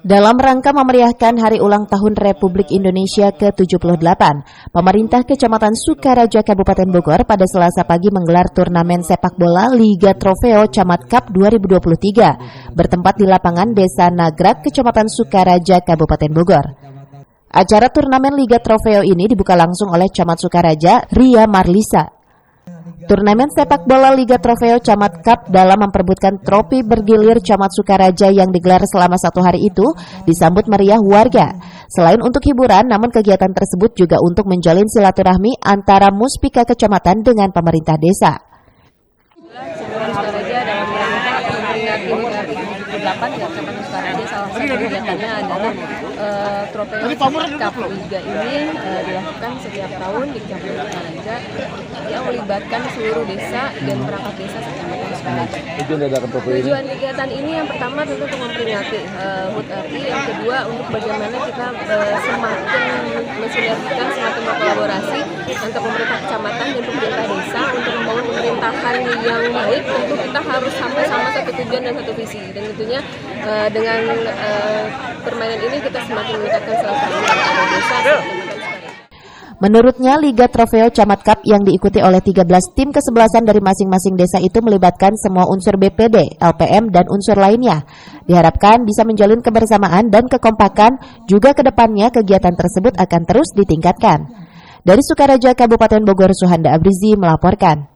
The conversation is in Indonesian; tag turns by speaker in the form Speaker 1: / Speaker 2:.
Speaker 1: Dalam rangka memeriahkan Hari Ulang Tahun Republik Indonesia ke-78, pemerintah Kecamatan Sukaraja Kabupaten Bogor pada Selasa pagi menggelar turnamen sepak bola Liga Trofeo Camat Cup 2023 bertempat di lapangan Desa Nagrak, Kecamatan Sukaraja, Kabupaten Bogor. Acara turnamen Liga Trofeo ini dibuka langsung oleh Camat Sukaraja, Ria Marlisa. Turnamen sepak bola Liga Trofeo Camat Cup dalam memperebutkan trofi bergilir Camat Sukaraja yang digelar selama 1 hari itu disambut meriah warga. Selain untuk hiburan, namun kegiatan tersebut juga untuk menjalin silaturahmi antara Muspika Kecamatan dengan pemerintah desa.
Speaker 2: Sukaraja dalam rangka memperingati Hari 78 ya, Kecamatan Sukaraja salah satu kegiatannya adalah Trofeo Cup Liga ini dilakukan setiap tahun di Kecamatan Sukaraja yang melibatkan seluruh desa dan perangkat desa Kecamatan Sukaraja. Tujuan kegiatan ini yang pertama tentu untuk memperingati HUT RI, yang kedua untuk bagaimana kita semakin mensinergikan, semakin berkolaborasi antara pemerintah kecamatan dan pemerintah desa untuk membangun pemerintahan yang baik. Tentu kita harus sama-sama satu tujuan dan satu visi, dan tentunya dengan permainan ini kita semakin meningkatkan silaturahmi antara desa.
Speaker 1: Menurutnya, Liga Trofeo Camat Cup yang diikuti oleh 13 tim kesebelasan dari masing-masing desa itu melibatkan semua unsur BPD, LPM, dan unsur lainnya. Diharapkan bisa menjalin kebersamaan dan kekompakan, juga ke depannya kegiatan tersebut akan terus ditingkatkan. Dari Sukaraja, Kabupaten Bogor, Suhanda Abrizi melaporkan.